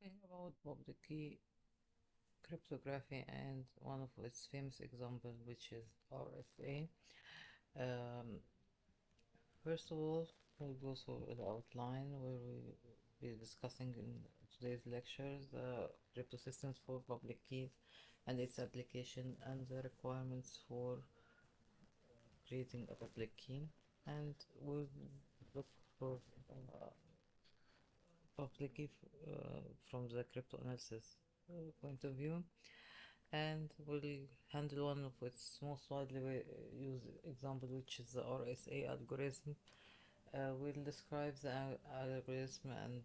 Talking about public key cryptography and one of its famous examples, which is RSA. Um, First of all, we'll go through the outline where we will be discussing in today's lecture the crypto systems for public keys and its application and the requirements for creating a public key. And we'll look for public key from the crypto analysis point of view, and we'll handle one of its most widely used example, which is the RSA algorithm. We'll describe the algorithm and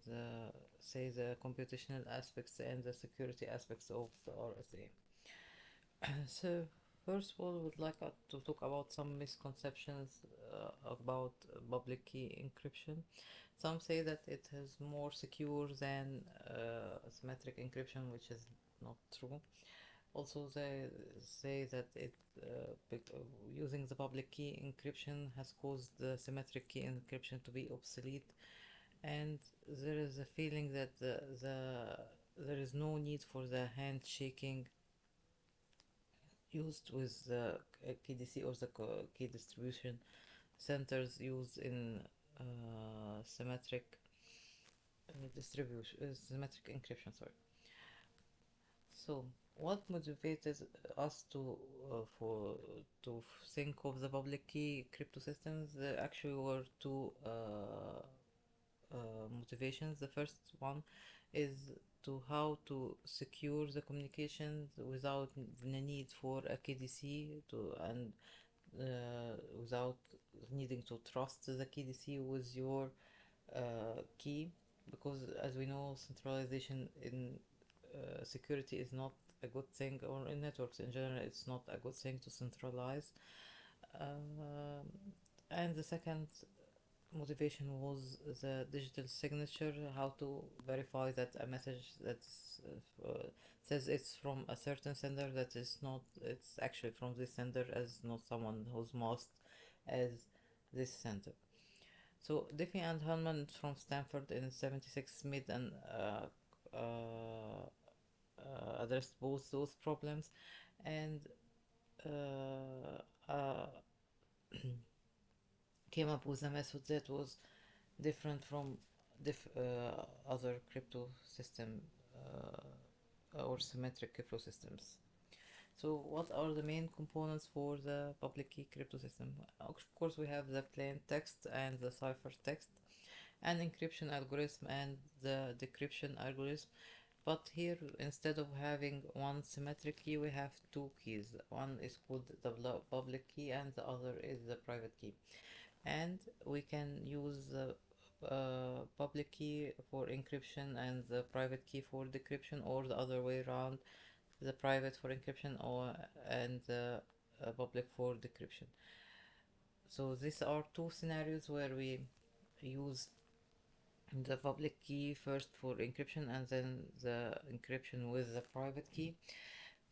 say the computational aspects and the security aspects of the RSA. So, first of all, would like to talk about some misconceptions about public key encryption. Some say that it is more secure than symmetric encryption, which is not true. Also, they say that using the public key encryption has caused the symmetric key encryption to be obsolete, and there is a feeling that there is no need for the handshaking used with the KDC or the key distribution centers used in symmetric encryption. Sorry. So, what motivated us to think of the public key crypto systems? There actually were two motivations. The first one is to how to secure the communications without the need for a KDC and without needing to trust the KDC with your key, because as we know, centralization in security is not a good thing, or in networks in general, it's not a good thing to centralize. Um, and the second motivation was the digital signature, how to verify that a message that says it's from a certain sender, that is not, it's actually from this sender, as not someone who's masked as this sender. So Diffie and Hellman from Stanford in '76 made an addressed both those problems, and uh, uh, came up with a method that was different from other crypto system or symmetric crypto systems. So what are the main components for the public key crypto system? Of course, we have the plain text and the cipher text, an encryption algorithm and the decryption algorithm. But here, instead of having one symmetric key, we have two keys. One is called the public key and the other is the private key. And we can use the public key for encryption and the private key for decryption, or the other way around, the private for encryption and the public for decryption. So these are two scenarios where we use the public key first for encryption and then the encryption with the private key.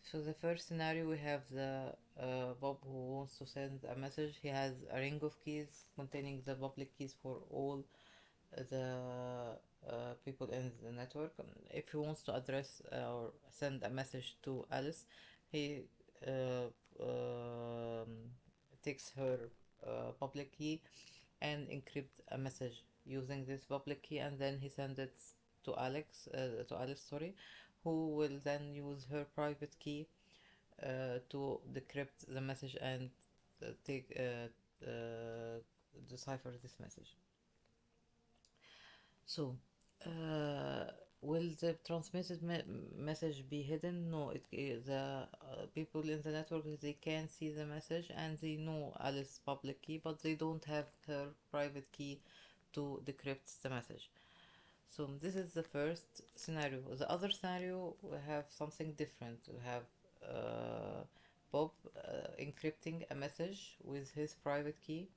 So the first scenario, we have the Bob who wants to send a message. He has a ring of keys containing the public keys for all the people in the network. If he wants to address or send a message to Alice, he uh, um, takes her public key and encrypt a message using this public key, and then he sends it to Alice, sorry, who will then use her private key to decrypt the message and take decipher this message. So, uh, will the transmitted message be hidden? No, the people in the network, they can see the message and they know Alice's public key, but they don't have her private key to decrypt the message. So this is the first scenario. The other scenario, we have something different. We have Bob encrypting a message with his private key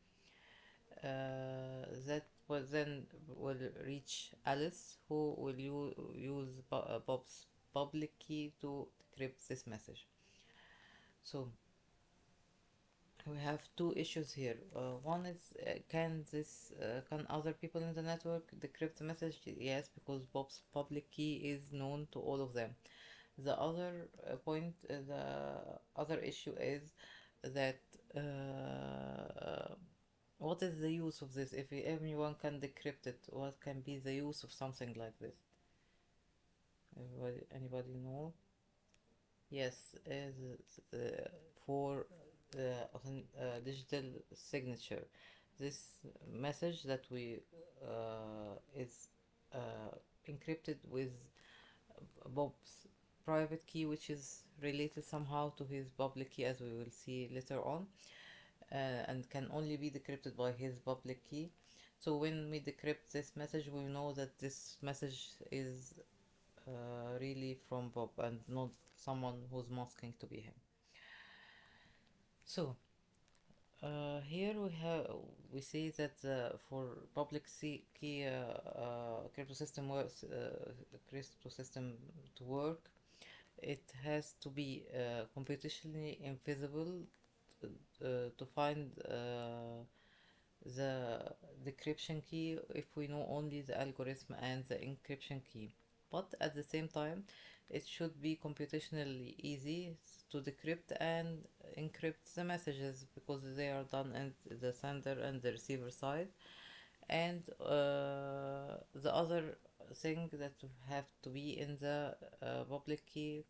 that will then will reach Alice, who will use Bob's public key to decrypt this message. So we have two issues here. One is, can other people in the network decrypt the message? Yes, because Bob's public key is known to all of them. The other the other issue is that, what is the use of this? If everyone can decrypt it, what can be the use of something like this? Anybody know? Yes, for digital signature. This message that we is encrypted with Bob's private key, which is related somehow to his public key, as we will see later on, and can only be decrypted by his public key. So when we decrypt this message, we know that this message is really from Bob and not someone who's masking to be him. So here we see that for public key crypto system crypto system to work, it has to be computationally invisible to find the decryption key if we know only the algorithm and the encryption key. But at the same time, it should be computationally easy to decrypt and encrypt the messages, because they are done at the sender and the receiver side. And the other thing that have to be in the public key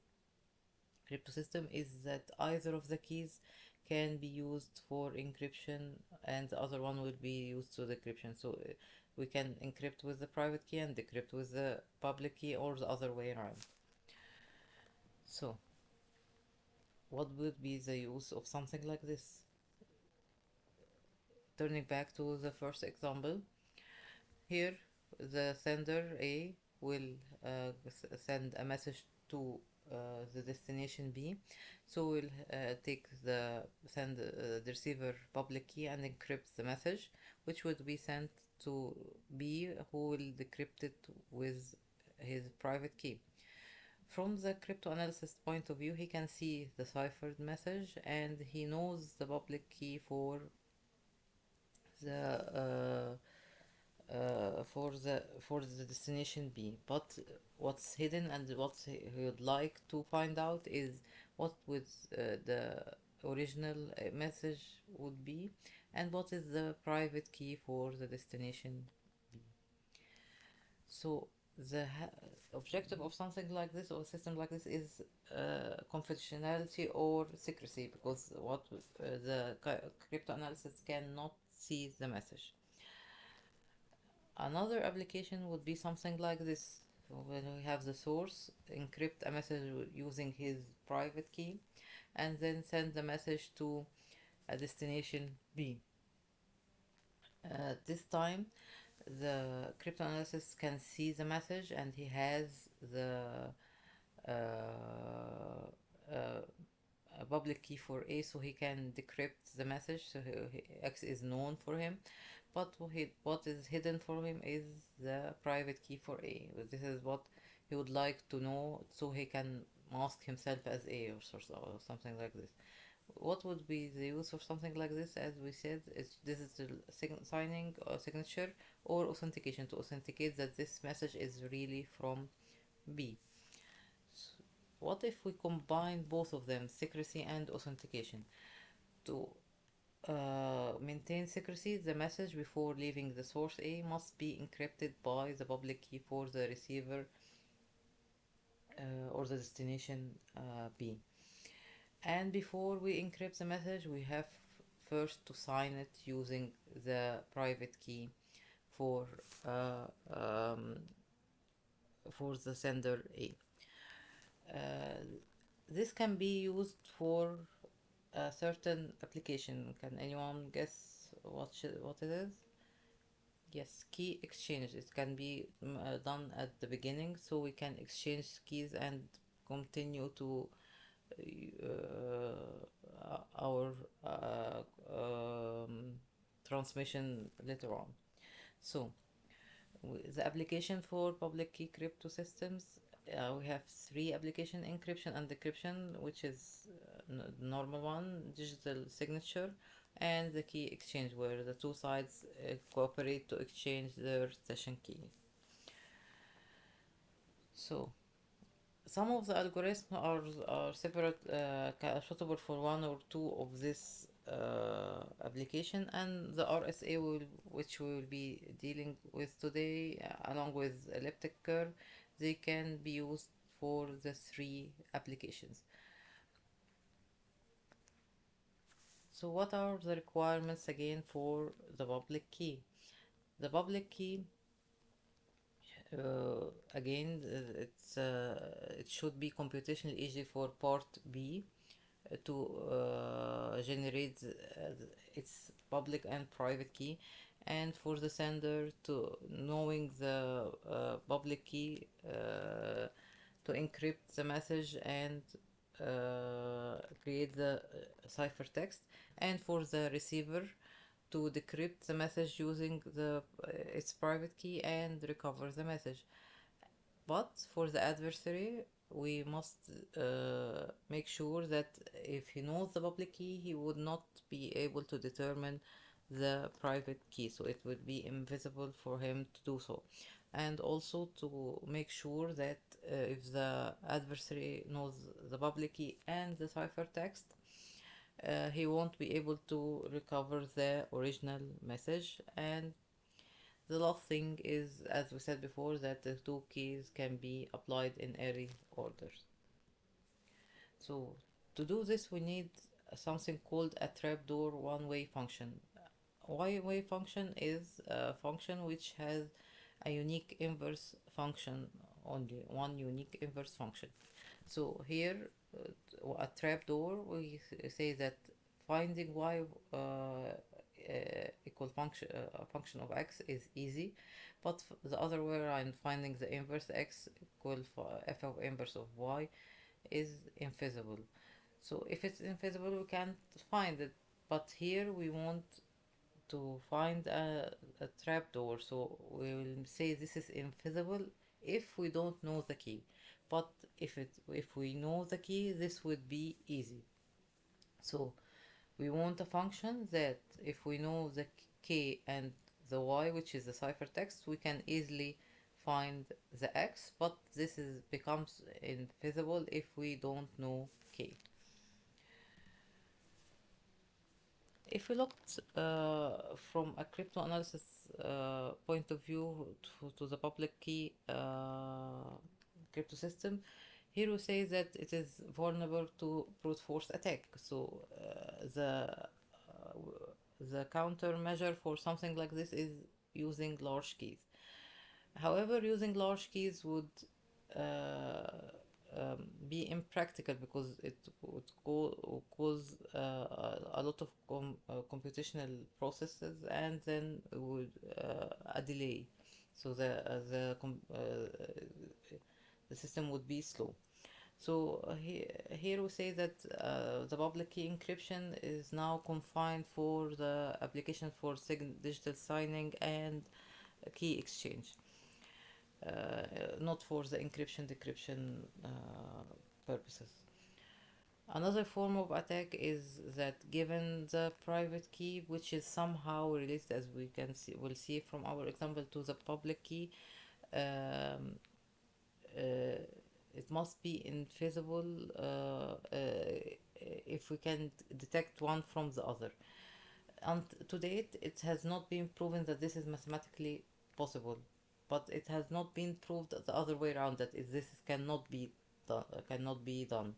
crypto system is that either of the keys can be used for encryption and the other one will be used to decryption. So we can encrypt with the private key and decrypt with the public key, or the other way around. So what would be the use of something like this? Turning back to the first example, here the sender A will send a message to the destination B. So we'll send the receiver public key and encrypt the message, which would be sent to B, who will decrypt it with his private key. From the cryptanalysis point of view, he can see the ciphered message and he knows the public key the for the destination B. But what's hidden and what he would like to find out is what would the original message would be, and what is the private key for the destination B. So the objective of something like this, or a system like this, is confidentiality or secrecy, because the cryptanalysis cannot see the message. Another application would be something like this. When we have the source, encrypt a message using his private key, and then send the message to a destination B. This time, the cryptanalysis can see the message, and he has the uh, uh, a public key for A, so he can decrypt the message. So X is known for him, but what is hidden for him is the private key for A. This is what he would like to know, so he can mask himself as A, or something like this. What would be the use of something like this? As we said, it's digital signing or signature, or authentication, to authenticate that this message is really from B. What if we combine both of them, secrecy and authentication? To maintain secrecy, the message before leaving the source A must be encrypted by the public key for the receiver or the destination B. And before we encrypt the message, we have first to sign it using the private key for the sender A. This can be used for a certain application. Can anyone guess what it is? Yes, key exchange. It can be done at the beginning, so we can exchange keys and continue to our transmission later on. So the application for public key crypto systems we have three application: encryption and decryption, which is normal one, digital signature, and the key exchange, where the two sides cooperate to exchange their session key. So some of the algorithms are separate, suitable for one or two of this application, and the RSA which we will be dealing with today, along with elliptic curve, they can be used for the three applications. So what are the requirements again for the public key? The public key, again, it should be computationally easy for part B to generate its public and private key, and for the sender to knowing the public key to encrypt the message and create the ciphertext, and for the receiver to decrypt the message using its private key and recover the message. But for the adversary, we must make sure that if he knows the public key, he would not be able to determine the private key, so it would be invisible for him to do so. And also to make sure that if the adversary knows the public key and the ciphertext, he won't be able to recover the original message. And the last thing is, as we said before, that the two keys can be applied in array order. So to do this, we need something called a trapdoor one-way function. One-way function is a function which has a unique inverse function, only one unique inverse function. So here, a trapdoor, we say that finding y equal function a function of x is easy, but the other way around, finding the inverse x equal f of inverse of y is infeasible. So if it's infeasible, we can't find it. But here we want to find a trapdoor, so we will say this is infeasible if we don't know the key. But if we know the key, this would be easy. So we want a function that if we know the k and the y, which is the ciphertext, we can easily find the x, but this becomes infeasible if we don't know k. If we looked from a cryptanalysis point of view to the public key crypto system, here we say that it is vulnerable to brute force attack. So the countermeasure for something like this is using large keys. However, using large keys would be impractical because it would cause a lot of computational processes, and then would a delay. So the system would be slow. So here we say that the public key encryption is now confined for the application for digital signing and key exchange, not for the encryption decryption purposes. Another form of attack is that given the private key, which is somehow related, as we'll see from our example, to the public key, it must be infeasible if we can detect one from the other. And to date, it has not been proven that this is mathematically possible, but it has not been proved the other way around, that this cannot be done.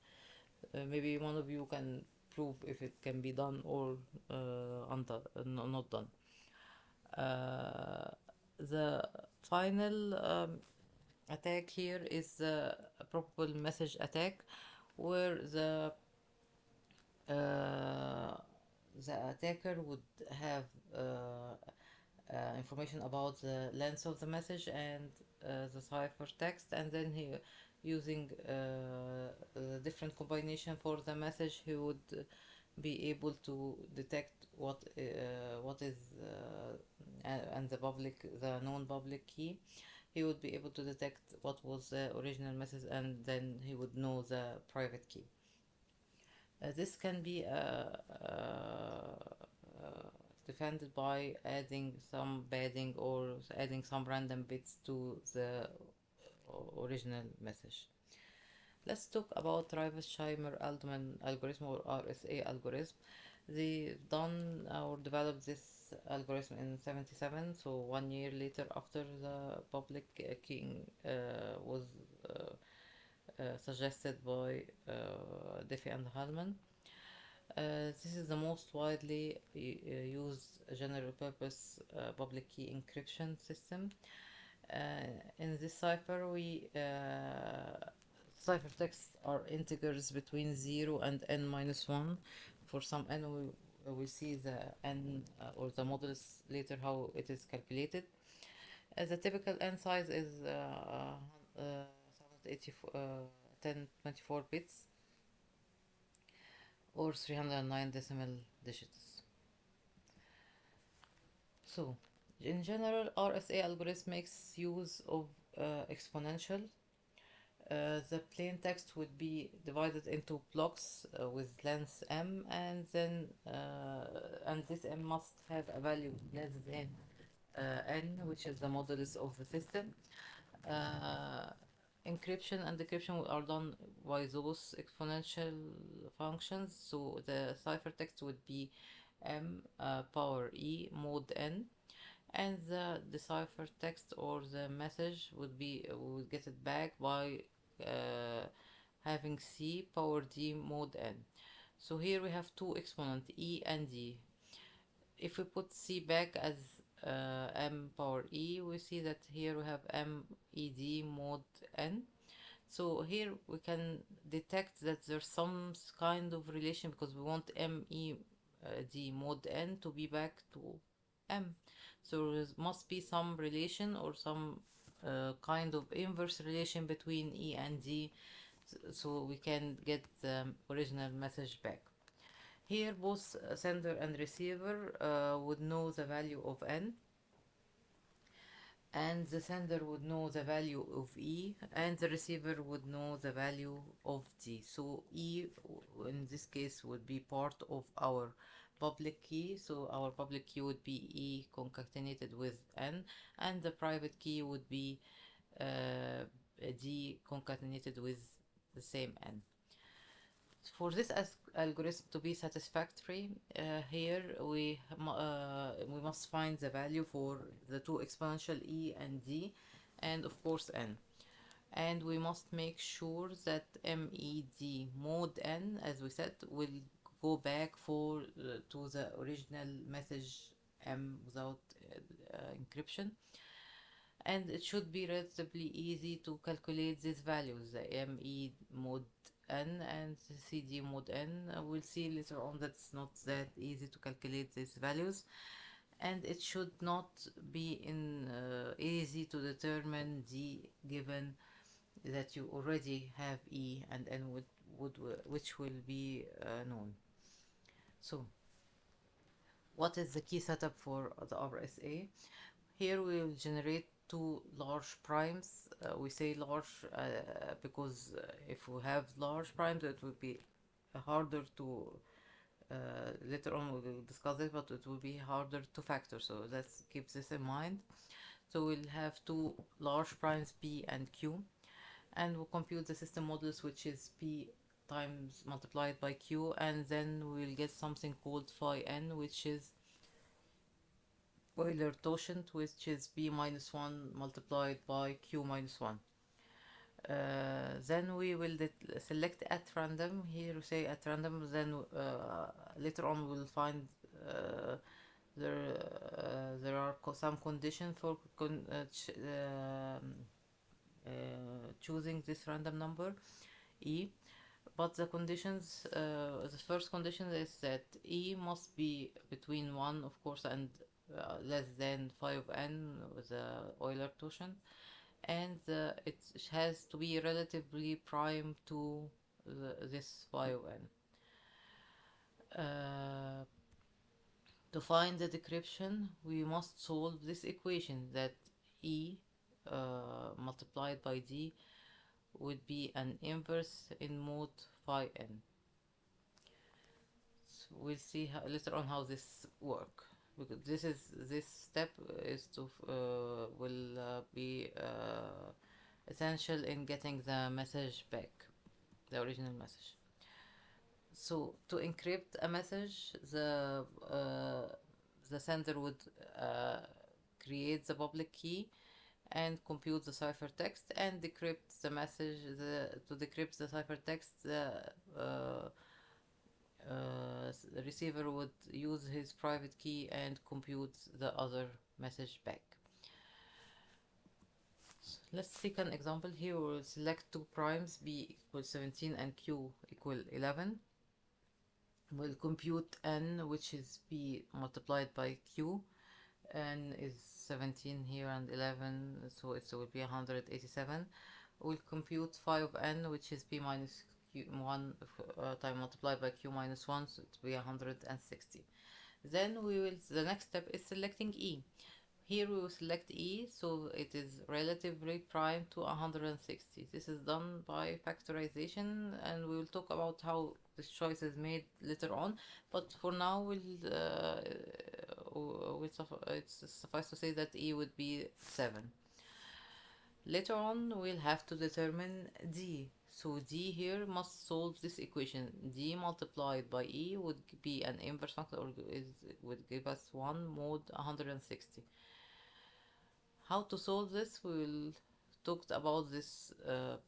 Maybe one of you can prove if it can be done or not done. The final attack here is the probable message attack, where the attacker would have information about the length of the message and the ciphertext, and then he, using a different combination for the message, he would be able to detect what is and the known public key. he would be able to detect what was the original message, and then he would know the private key. This can be defended by adding some padding or adding some random bits to the original message. Let's talk about Rivers-Scheimer-Alderman algorithm, or RSA algorithm. They done or developed this algorithm in 77, so 1 year later after the public keying was suggested by Diffie and Hellman. This is the most widely used general purpose public key encryption system. In this cipher, ciphertexts are integers between 0 and n minus 1. For some n, we will see the n or the modulus later how it is calculated. The typical n size is 1024 bits or 309 decimal digits. So, in general, RSA algorithm makes use of exponential. The plain text would be divided into blocks with length m, and then and this m must have a value less than n, which is the modulus of the system. Encryption and decryption are done by those exponential functions. So the ciphertext would be m power e mod n, and the deciphered text or the message would be we would get it back by having c power d mod n. So here we have two exponents, e and d. If we put c back as m power e, we see that here we have m e d mod n. So here we can detect that there's some kind of relation, because we want m e d mod n to be back to m. So there must be some relation or some kind of inverse relation between e and d, so we can get the original message back. Here both sender and receiver would know the value of n, and the sender would know the value of e, and the receiver would know the value of d. So e in this case would be part of our public key, so our public key would be e concatenated with n, and the private key would be d concatenated with the same n. For this algorithm to be satisfactory, here we must find the value for the two exponential e and d, and of course n. And we must make sure that med mod n, as we said, will go back to the original message m without encryption. And it should be relatively easy to calculate these values, the me mod n and cd mod n. We'll see later on that it's not that easy to calculate these values, and it should not be easy to determine d, given that you already have e and n which will be known. So what is the key setup for the RSA? Here we will generate two large primes. We say large because if we have large primes, it will be harder to later on we will discuss it, but it will be harder to factor, so let's keep this in mind. So we'll have two large primes p and q, and we'll compute the system modulus, which is p times multiplied by q, and then we'll get something called phi n, which is Euler totient, which is p minus 1 multiplied by q minus 1. Then we will select at random. Here we say at random, then later on we'll find there are some conditions for choosing this random number e, but the conditions, the first condition is that e must be between 1, of course, and less than 5n with the Euler totient, and it has to be relatively prime to this 5n. To find the decryption, we must solve this equation that e multiplied by d would be an inverse in mod phi n. So we'll see later on how this work, because this step is to will be essential in getting the message back, the original message. So to encrypt a message, the sender would uh, create the public key and compute the ciphertext and decrypt the message. To decrypt the ciphertext, the receiver would use his private key and compute the other message back. Let's take an example here. We'll select two primes, b equals 17 and q equal 11. We'll compute n, which is b multiplied by q. N is 17 here and 11, so it will be 187. We'll compute phi of n, which is p minus q 1 time multiplied by q minus 1, so it will be 160. Then the next step is selecting e. Here we will select e, so it is relatively prime to 160. This is done by factorization, and we will talk about how this choice is made later on. But for now, it's suffice to say that e would be 7. Later on, we'll have to determine d. So d here must solve this equation. D multiplied by e would be an inverse function, or would give us 1 mod 160. How to solve this? We will talked about this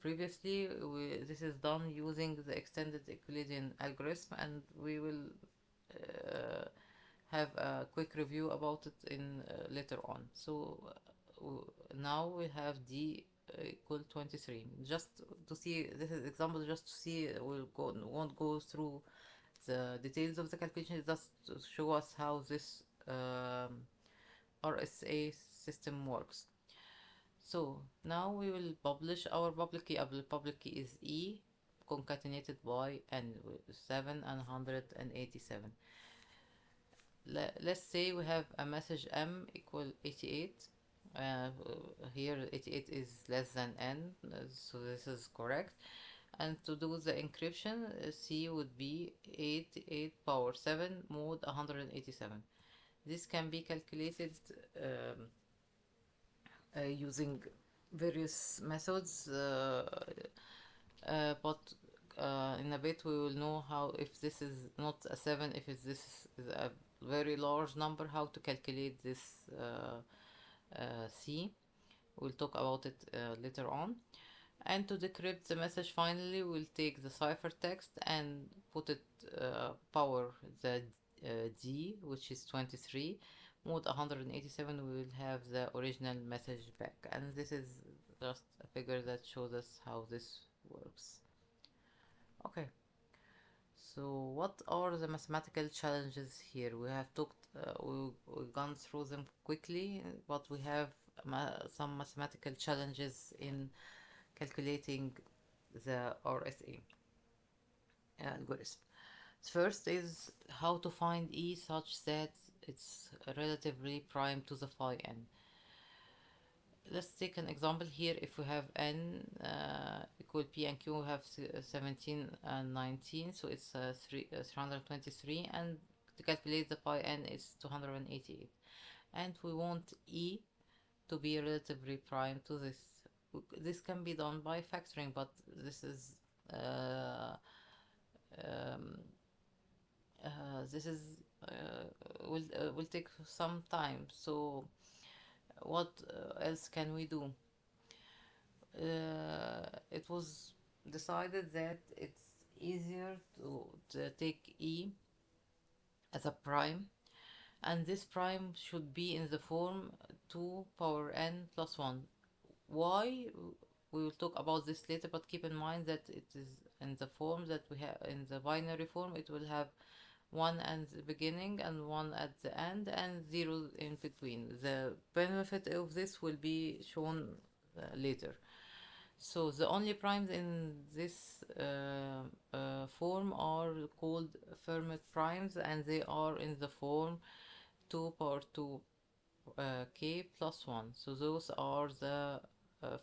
previously. This is done using the extended Euclidean algorithm, and we will have a quick review about it in later on. So now we have d equal 23. Just to see, this is example just to see. Won't go through the details of the calculation, just to show us how this RSA system works. So now we will publish our public key. Our public key is E concatenated by n, 7 and 187. Let's say we have a message m equal 88. Here 88 is less than n, so this is correct. And to do the encryption, C would be 8 power 7 mod 187. This can be calculated using various methods, but in a bit we will know how, if this is not a 7, if this is a very large number, how to calculate this C. We'll talk about it later on. And to decrypt the message, finally we'll take the ciphertext and put it power the D, which is 23 mod 187. We will have the original message back, and this is just a figure that shows us how this works. Okay, so what are the mathematical challenges here? We have talked we've gone through them quickly, but we have some mathematical challenges in calculating the RSA algorithm. First is how to find E such that it's relatively prime to the phi n. Let's take an example here. If we have n equal p and q, we have 17 and 19, so it's 323, and to calculate the phi n is 288, and we want E to be relatively prime to this. This can be done by factoring, but this is will take some time. So what else can we do? It was decided that it's easier to take E as a prime, and this prime should be in the form 2 power n plus 1. Why? We will talk about this later, but keep in mind that it is in the form that we have in the binary form. It will have 1 at the beginning and 1 at the end and 0 in between. The benefit of this will be shown later. So the only primes in this form are called Fermat primes, and they are in the form 2 power 2 k plus 1. So those are the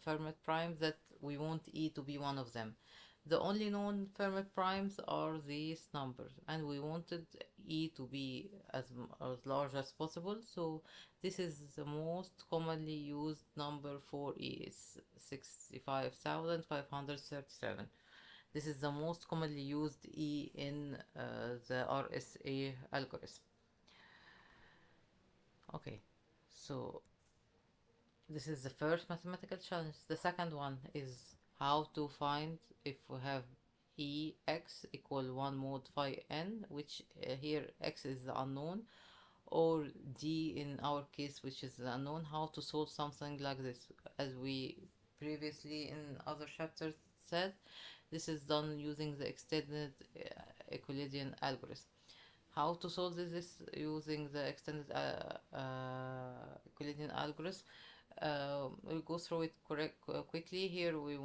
Fermat primes that we want e to be one of them. The only known Fermat primes are these numbers, and we wanted e to be as large as possible, so this is the most commonly used number for e. It's 65,537. This is the most commonly used e in the RSA algorithm. Okay, so this is the first mathematical challenge. The second one is how to find if we have Ex equal 1 mod phi n, which here x is the unknown, or d in our case, which is the unknown, how to solve something like this. As we previously in other chapters said, this is done using the extended Euclidean algorithm. How to solve this using the extended Euclidean algorithm? We'll go through it quickly. Here we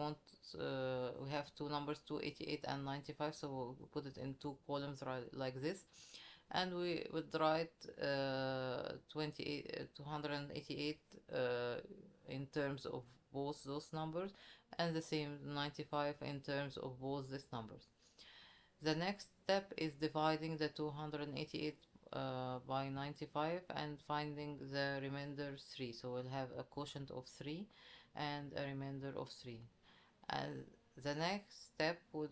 have two numbers, 288 and 95, so we'll put it in two columns like this, and we would write 288 in terms of both those numbers, and the same 95 in terms of both these numbers. The next step is dividing the 288 by 95 and finding the remainder 3. So we'll have a quotient of 3 and a remainder of 3. And the next step would,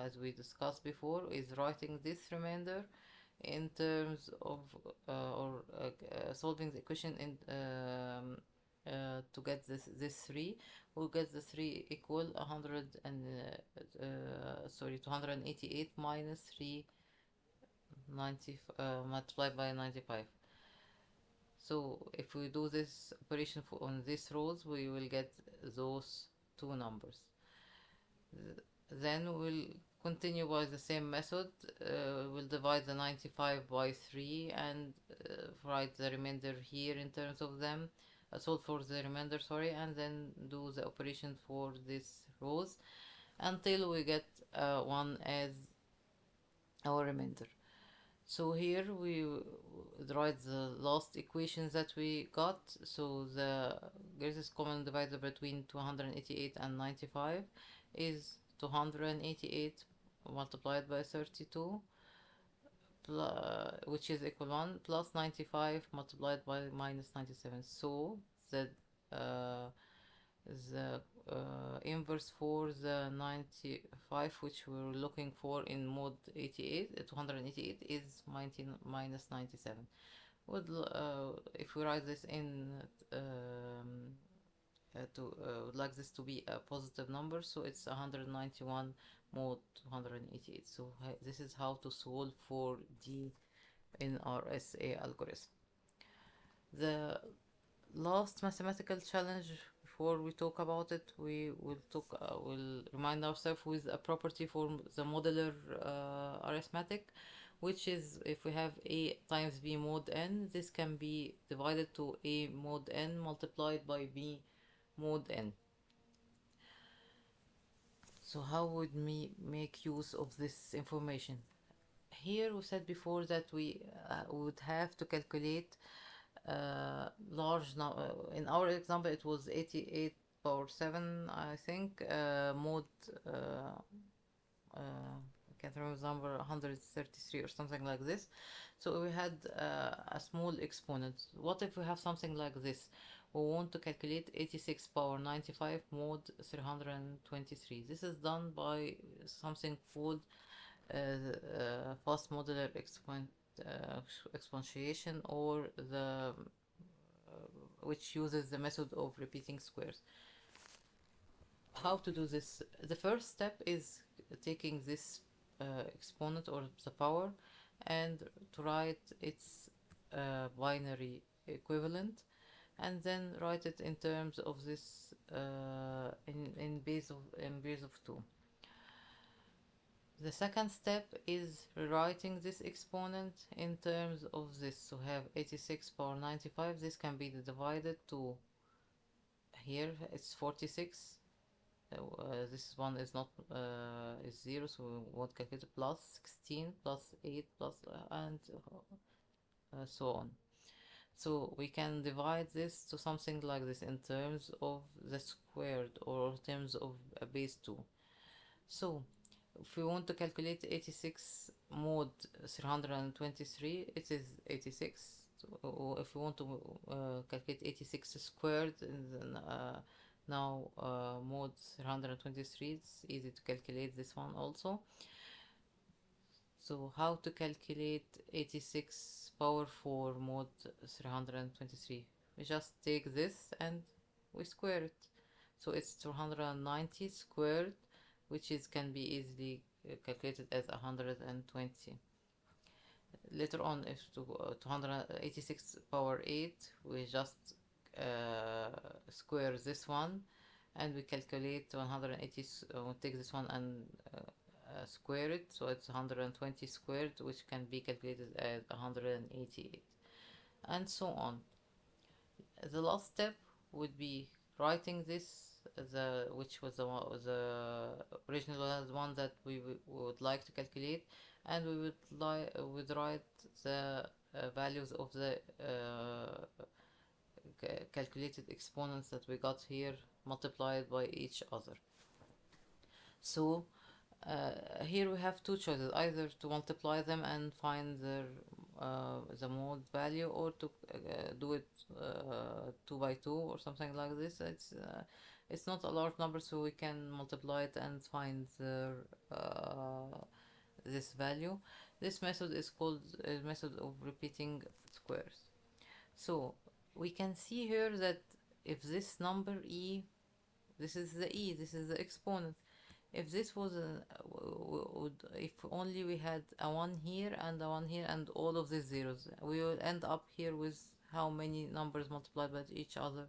as we discussed before, is writing this remainder in terms of solving the equation in to get this 3. We'll get the 3 equal 288 minus 390 multiplied by 95. So if we do this operation on these rows, we will get those two numbers. Then we'll continue by the same method. We'll divide the 95 by 3 and write the remainder here in terms of them. Solve for the remainder, and then do the operation for these rows until we get 1 as our remainder. So here we write the last equations that we got. So the greatest common divisor between 288 and 95 is 288 multiplied by 32, which is equal 1, plus 95 multiplied by minus 97. So the inverse for the 95, which we're looking for in mod 88, 288, is minus 97. If we write this in like this to be a positive number, so it's 191 mod 288. So this is how to solve for D in RSA algorithm. The last mathematical challenge, before we talk about it, we will remind ourselves with a property for the modular arithmetic, which is if we have a times b mod n, this can be divided to a mod n multiplied by b mod n. So how would we make use of this information? Here we said before that we would have to calculate large number. In our example it was 88 power 7, I think, mod I can't remember the number, 133 or something like this. So we had a small exponent. What if we have something like this? We want to calculate 86 power 95 mod 323. This is done by something called fast modular exponentiation, or the which uses the method of repeating squares. How to do this? The first step is taking this exponent or the power and to write its binary equivalent, and then write it in terms of this in base of 2. The second step is rewriting this exponent in terms of this. So have 86 power 95. This can be divided to, here it's 46. This one is not is 0, so we won't calculate it, plus 16 plus 8 plus and so on. So we can divide this to something like this in terms of the squared or terms of a base 2. So if we want to calculate 86 mod 323, it is 86. So if we want to calculate 86 squared, then now mod 323, it's easy to calculate this one also. So how to calculate 86 power 4 mod 323? We just take this and we square it. So it's 290 squared, which is can be easily calculated as 120. Later on, if to 286 power 8, we just square this one and we calculate 180, we take this one and square it, so it's 120 squared, which can be calculated as 188, and so on. The last step would be writing this, which was the original one that we would like to calculate, and we would write the values of the calculated exponents that we got here multiplied by each other. So here we have two choices: either to multiply them and find the mode value, or to do it 2 by 2 or something like this. It's not a large number, so we can multiply it and find this value. This method is called a method of repeating squares. So we can see here that if this number e, this is the exponent. If this was if only we had a 1 here and a 1 here and all of these zeros, we will end up here with how many numbers multiplied by each other?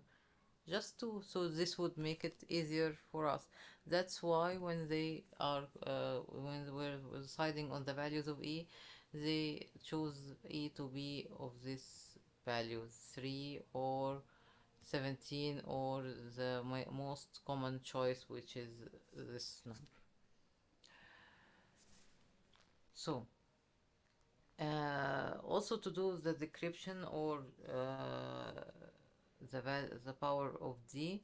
Just 2. So this would make it easier for us. That's why when they are when we're deciding on the values of e, they choose e to be of this values 3 or 17, or the most common choice, which is this number. So also to do the decryption or the power of d,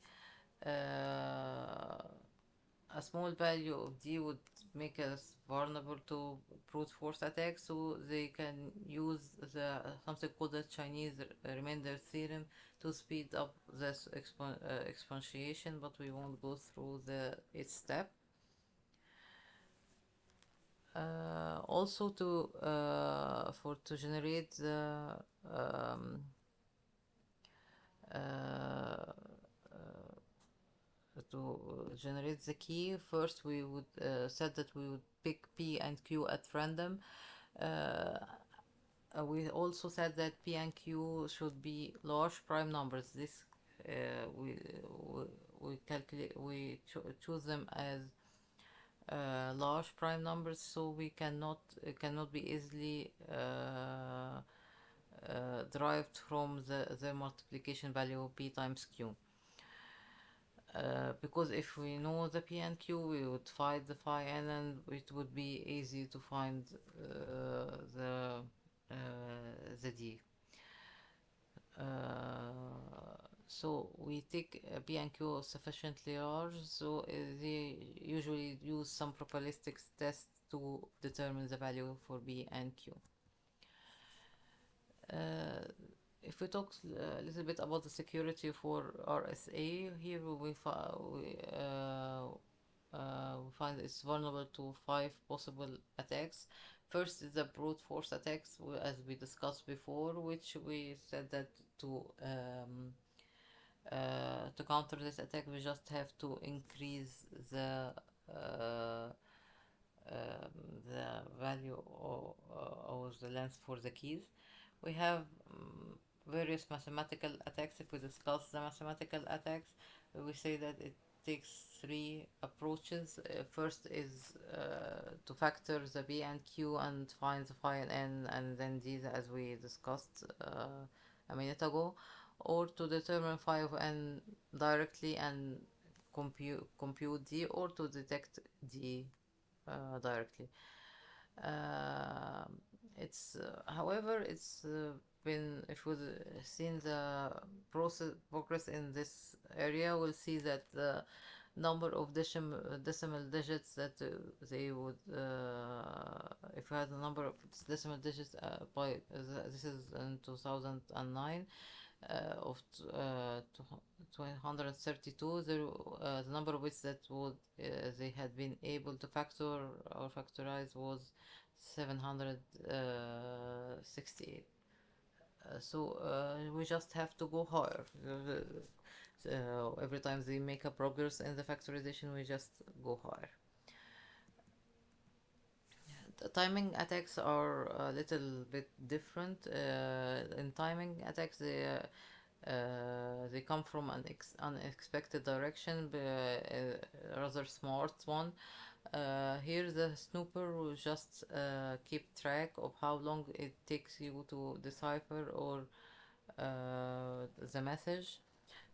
a small value of d would make us vulnerable to brute force attacks, so they can use something called the Chinese remainder theorem to speed up this exponentiation, but we won't go through its step. Also to generate the key, first we would said that we would pick P and Q at random. We also said that P and Q should be large prime numbers. This we choose them as large prime numbers, so we cannot be easily derived from the multiplication value P times Q. Because if we know the P and Q, we would find the phi n, and it would be easy to find the d. So we take P and Q sufficiently large, so they usually use some probabilistic test to determine the value for B and Q. If we talk a little bit about the security for RSA, here we find it's vulnerable to 5 possible attacks. First is the brute force attacks, as we discussed before, which we said that to counter this attack, we just have to increase the value or the length for the keys. We have various mathematical attacks. If we discuss the mathematical attacks, we say that it takes 3 approaches. First is to factor the B and Q and find the phi and n, and then d, as we discussed a minute ago, or to determine phi of n directly and compute d, or to detect d directly. However, it's we've seen the progress in this area, we'll see that the number of decimal digits that they would if you had a number of decimal digits this is in 2009 of 232, the number of bits that would they had been able to factor or factorize was 768. We just have to go higher. Every time they make a progress in the factorization, we just go higher. The timing attacks are a little bit different. In timing attacks, they come from an unexpected direction, a rather smart one. Here the snooper will just keep track of how long it takes you to decipher or the message,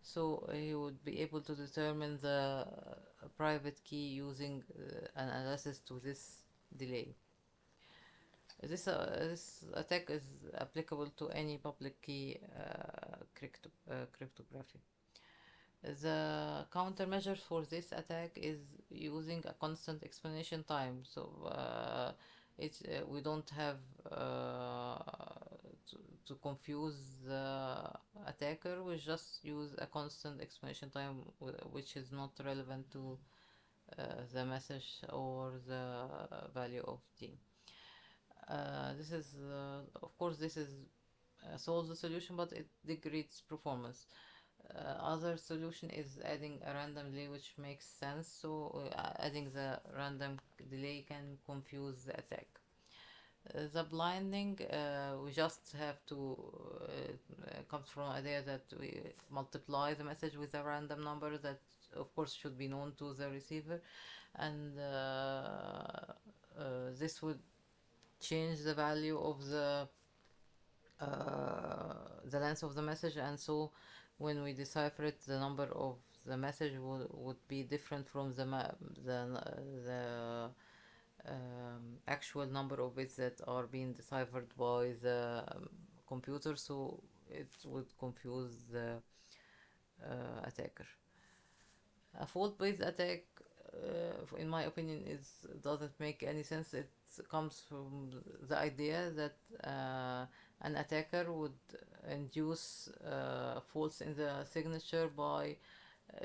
so he would be able to determine the private key using an analysis to this delay. This attack is applicable to any public key cryptography. The countermeasure for this attack is using a constant explanation time. So we don't have to confuse the attacker. We just use a constant explanation time which is not relevant to the message or the value of t. This is of course this is solves the solution, but it degrades performance. Other solution is adding a random delay, which makes sense. So adding the random delay can confuse the attack. The blinding, we just have to comes from the idea that we multiply the message with a random number that of course should be known to the receiver, and this would change the value of the length of the message, and so when we decipher it, the number of the message would be different from the actual number of bits that are being deciphered by the computer, so it would confuse the attacker. A fault-based attack, in my opinion, doesn't make any sense. It comes from the idea that an attacker would induce faults in the signature by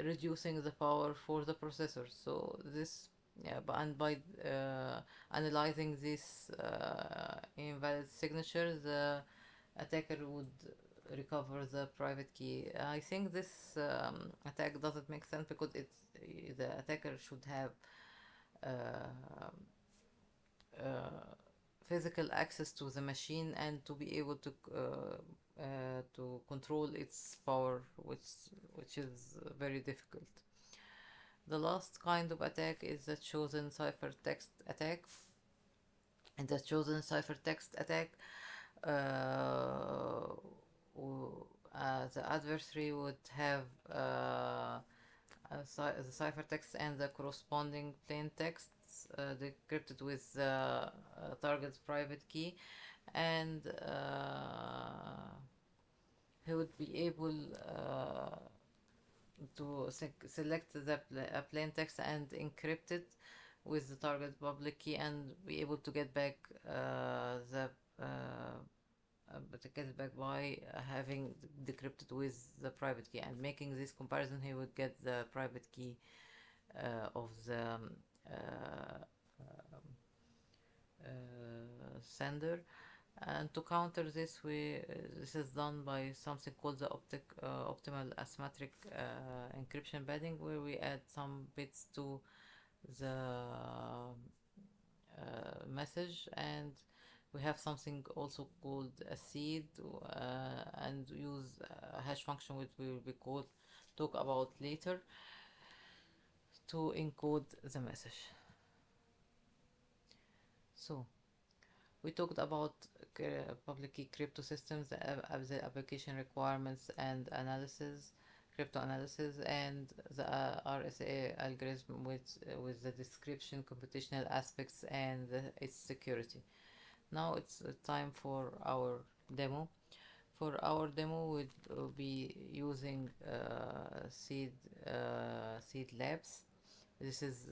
reducing the power for the processor. So this, and by analyzing this invalid signature, the attacker would recover the private key. I think this attack doesn't make sense because the attacker should have physical access to the machine and to be able to control its power, which is very difficult. The last kind of attack is the chosen ciphertext attack. In the chosen ciphertext attack, the adversary would have the ciphertext and the corresponding plain texts decrypted with the target's private key, and he would be able to select the plain text and encrypt it with the target public key, and be able to get back by having decrypted with the private key, and making this comparison he would get the private key of the sender. And to counter this, this is done by something called the optimal asymmetric encryption padding, where we add some bits to the message, and we have something also called a seed, and use a hash function which we will talk about later, to encode the message. So we talked about public key crypto systems, the application requirements and analysis, crypto analysis, and the RSA algorithm with the description, computational aspects, and its security. Now it's time for our demo. For our demo, we'll be using Seed Labs. This is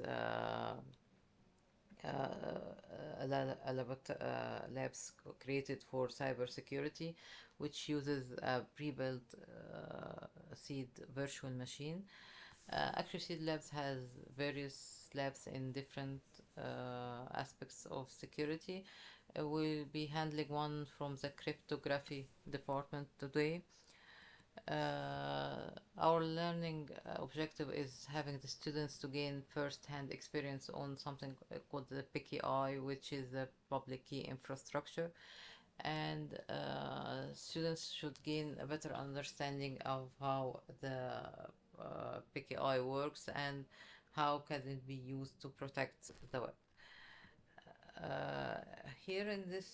labs created for cybersecurity, which uses a pre-built Seed virtual machine. Actually, Seed Labs has various labs in different aspects of security. We'll be handling one from the cryptography department today. Our learning objective is having the students to gain first-hand experience on something called the PKI, which is the public key infrastructure, and students should gain a better understanding of how the PKI works and how can it be used to protect the web. Uh, Here in this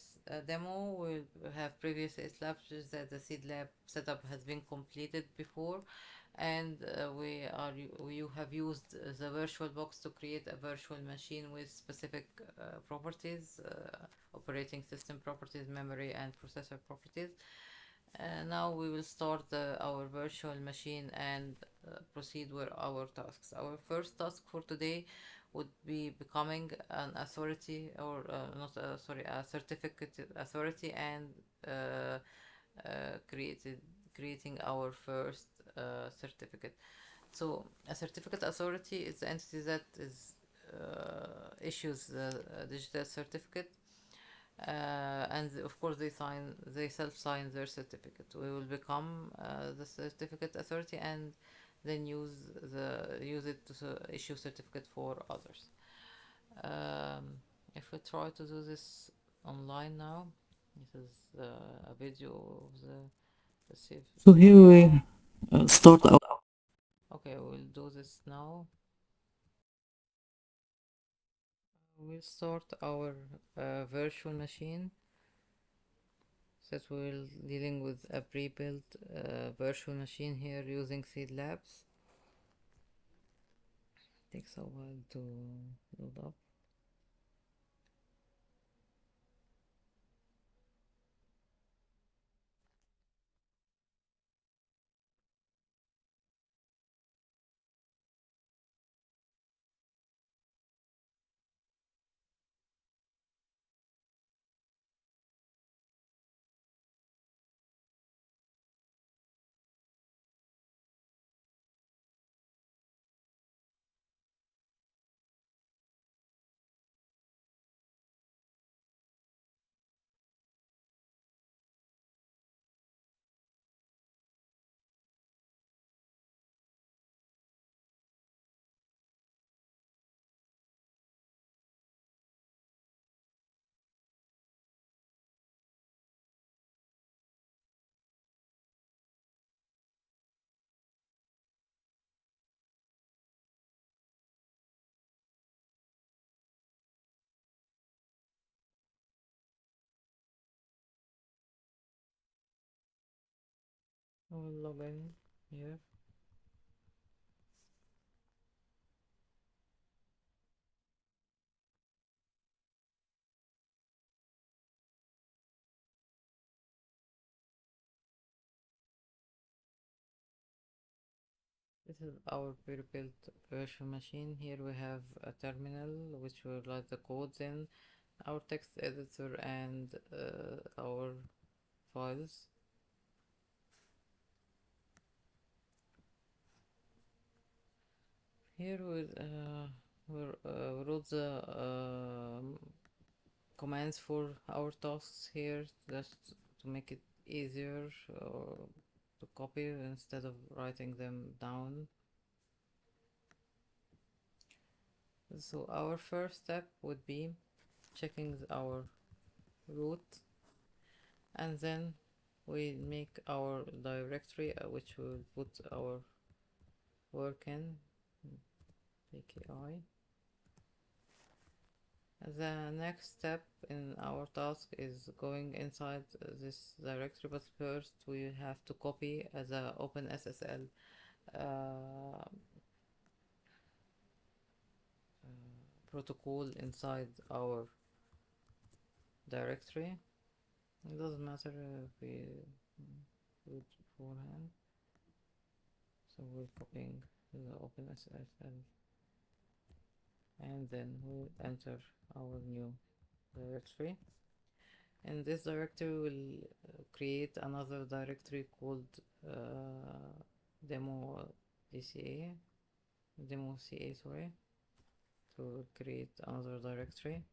demo, we have previous established that the seed lab setup has been completed before, and we have used the virtual box to create a virtual machine with specific properties, operating system properties, memory, and processor properties. Now we will start our virtual machine and proceed with our tasks. Our first task for today would be becoming an authority, or not sorry, a certificate authority, and uh, creating our first certificate. So a certificate authority is the entity that is issues the digital certificate, and of course they self sign their certificate. We will become the certificate authority and then use it to issue certificate for others. um, if we try to do this online now, this is a video of the, let's see if, So here we start our. okay, we'll do this now. We'll start our virtual machine, since we're dealing with a pre-built virtual machine here using Seed Labs. Takes a while to load up. I will log in here. This is our pre-built virtual machine. Here we have a terminal which will write the codes in, our text editor, and our files. Here we wrote the commands for our tasks here, just to make it easier to copy instead of writing them down. So our first step would be checking our root, and then we make our directory which will put our work in, PKI. The next step in our task is going inside this directory, but first we have to copy as a OpenSSL uh, protocol inside our directory. It doesn't matter if we good beforehand. So we're copying the OpenSSL and then we'll enter our new directory. In this directory we'll create another directory called demo DCA demo CA, sorry. So we'll create another directory.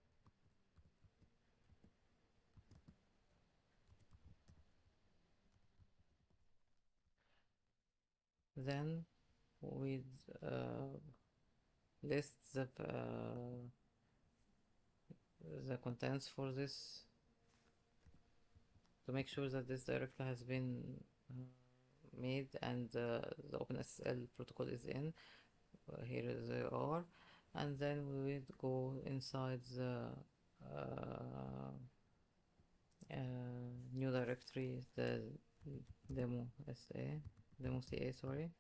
Then we list the contents for this to make sure that this directory has been made and the OpenSSL protocol is in. Here they are, and then we will go inside the new directory, the demo SA, demo CA, sorry,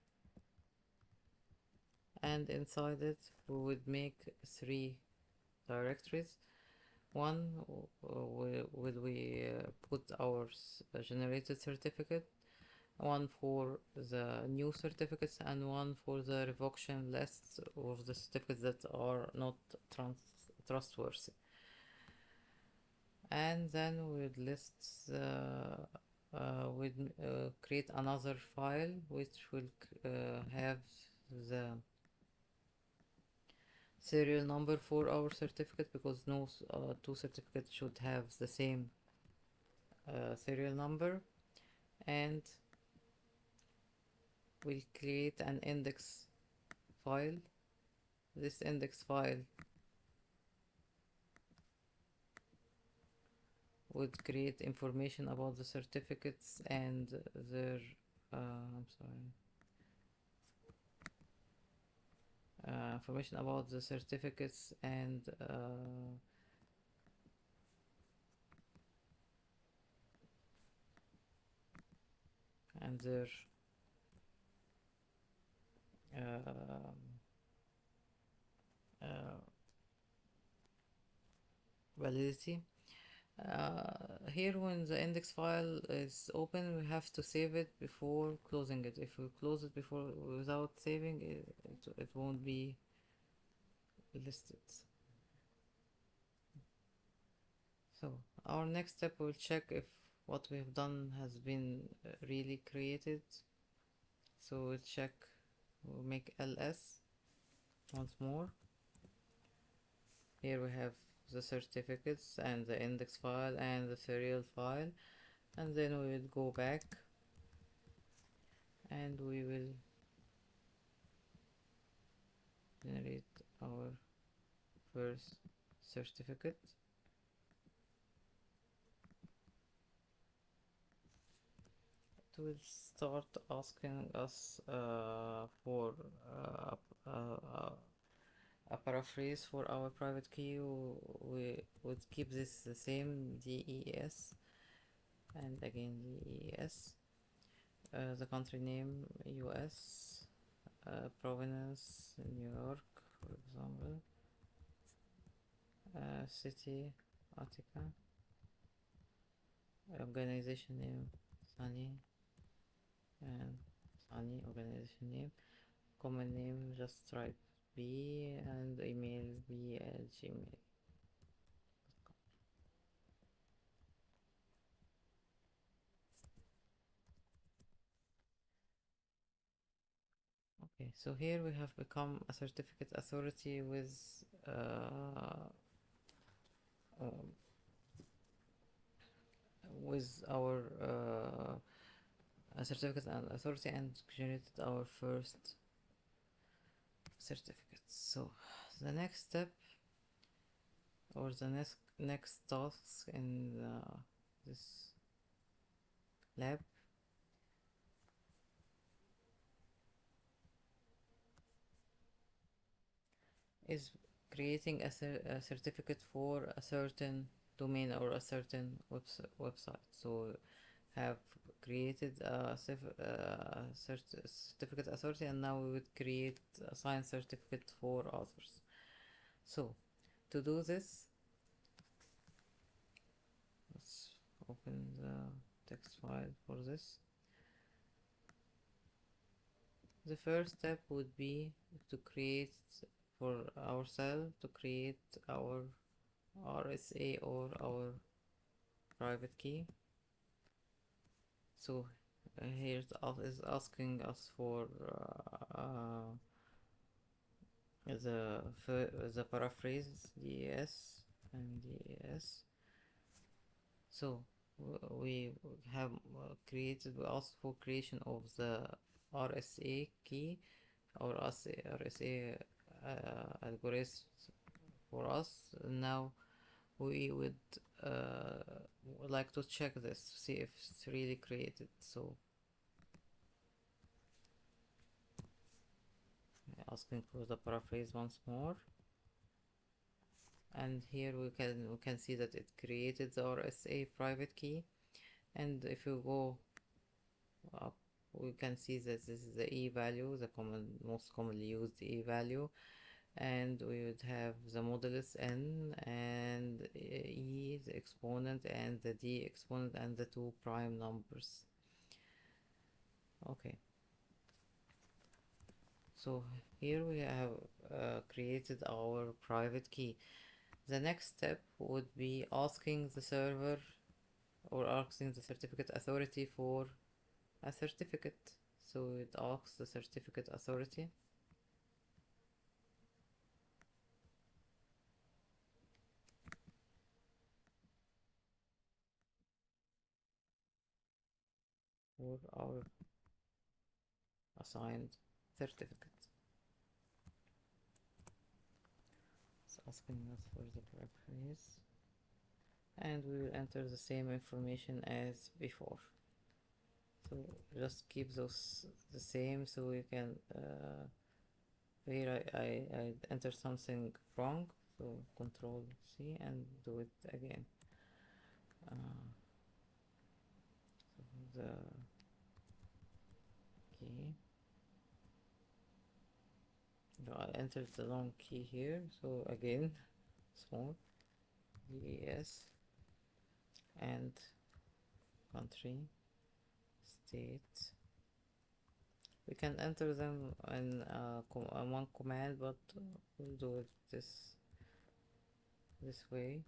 and inside it we would make three directories. One will we put our generated certificate, one for the new certificates, and one for the revocation list of the certificates that are not trustworthy. And then we'd list we'd create another file which will have the serial number for our certificate, because no two certificates should have the same serial number. And we'll create an index file. This index file would create information about the certificates and their I'm sorry, information about the certificates and their uh, uh, validity. Here, when the index file is open, we have to save it before closing it. If we close it before without saving it, it won't be listed. So our next step, will check if what we've done has been really created. So we'll check, we'll make ls once more. Here we have the certificates and the index file and the serial file, and then we will go back and we will generate our first certificate. It will start asking us for a paraphrase for our private key. We would keep this the same, DES, and again DES. The country name US, provenance New York, for example, city Attica, organization name Sunny, and Sunny organization name, common name just type B, and email b@gmail. Okay, so here we have become a certificate authority um, with our certificate and authority, and generated our first certificate. So the next step, or the next task in this lab, is creating a certificate for a certain domain or a certain website. So have created a certificate authority, and now we would create a signed certificate for others. So to do this, let's open the text file for this. The first step would be to create for ourselves to create our RSA or our private key. So here it is asking us for the paraphrase DES and DES. So we have we asked for creation of the RSA key or RSA algorithm for us. Now we would like to check this, see if it's really created. So asking for the paraphrase once more, and here we can see that it created the RSA private key. And if you go up, we can see that this is the E value, the most commonly used E value, and we would have the modulus n and E the exponent and the D exponent and the two prime numbers. Okay, so here we have created our private key. The next step would be asking the server or asking the certificate authority for a certificate. So it asks the certificate authority. For our assigned certificate. It's asking us for the paraphrase, and we will enter the same information as before. So just keep those the same, so we can here I enter something wrong, so Control C and do it again. So the key, so I entered the wrong key here, so again small yes, and country, state. We can enter them in one command, but we'll do it this way.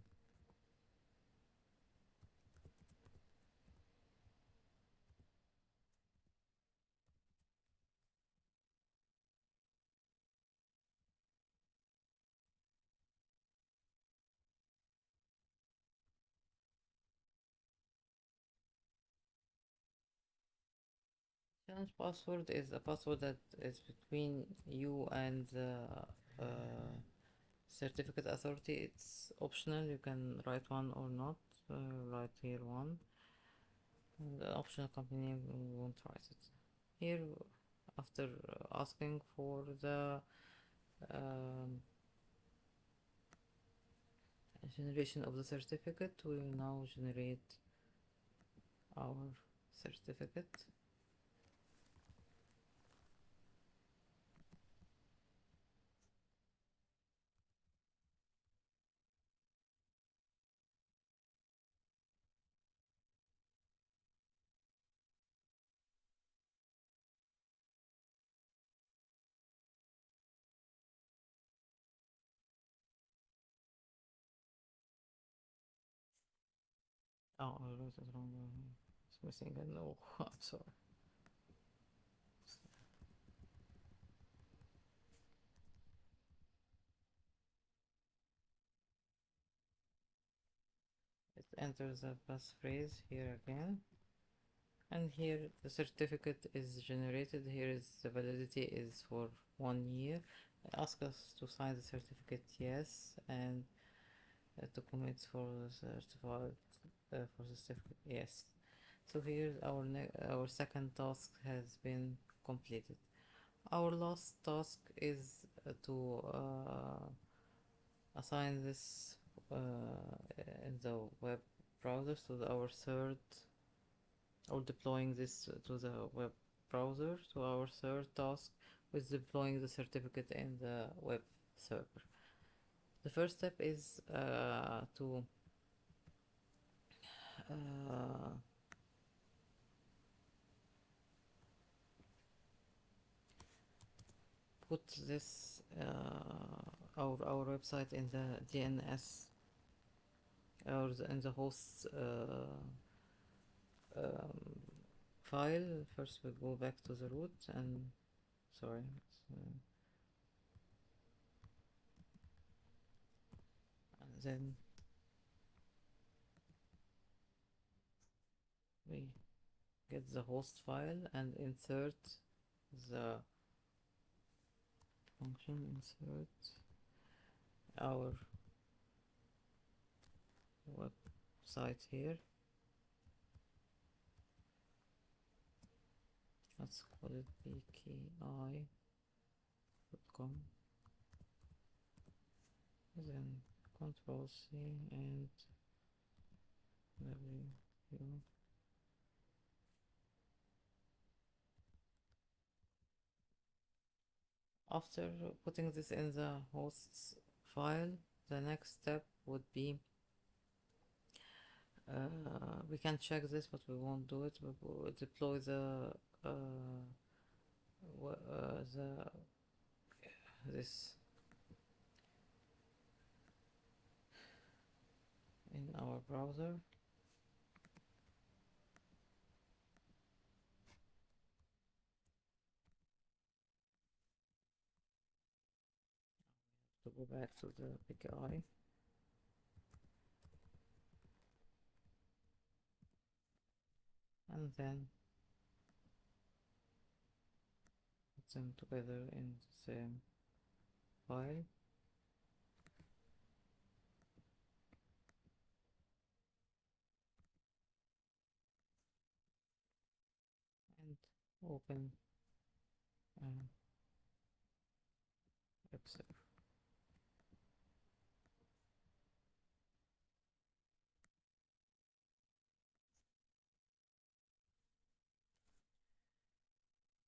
Challenge password is a password that is between you and the certificate authority. It's optional, you can write one or not. Write here one. The optional company name, we won't write it. Here, after asking for the generation of the certificate, we will now generate our certificate. Oh, I wrote it wrong. It's missing a no. I'm sorry. It enters the passphrase here again. And here the certificate is generated. Here is the validity is for 1 year. Ask us to sign the certificate, yes, and to commit for the certificate, for the certificate, yes. So here our second task has been completed. Our last task is to assign this in the web browser, so our third, or deploying this to the web browser. So our third task is deploying the certificate in the web server. The first step is to put this our website in the DNS or in the host um, file. First we go back to the root and sorry, and then we get the host file and insert the function insert our website here. Let's call it pki.com. Then Control C and W. After putting this in the hosts file, the next step would be we can check this, but we won't do it. We will deploy the this in our browser. To go back to the PKI and then put them together in the same file and open Excel.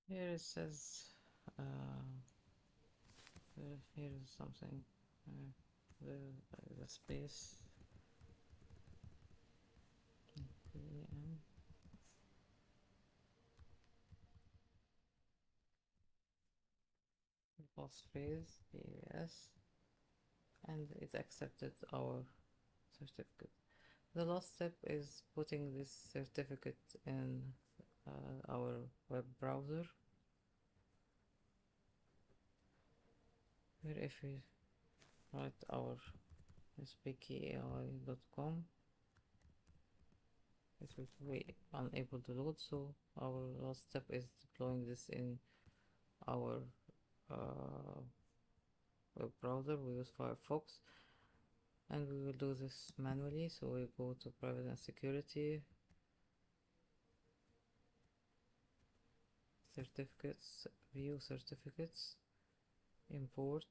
Here it says here is something the space PM passphrase PAS and it accepted our certificate. The last step is putting this certificate in our web browser, where if we write our pki.com it will be unable to load, so our last step is deploying this in our web browser. We use Firefox and we will do this manually, so we go to private and security, certificates, view certificates, import,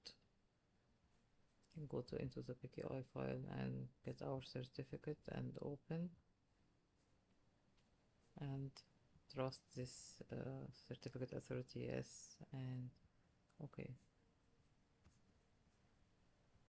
and go to into the PKI file and get our certificate and open and trust this certificate authority, yes, and okay.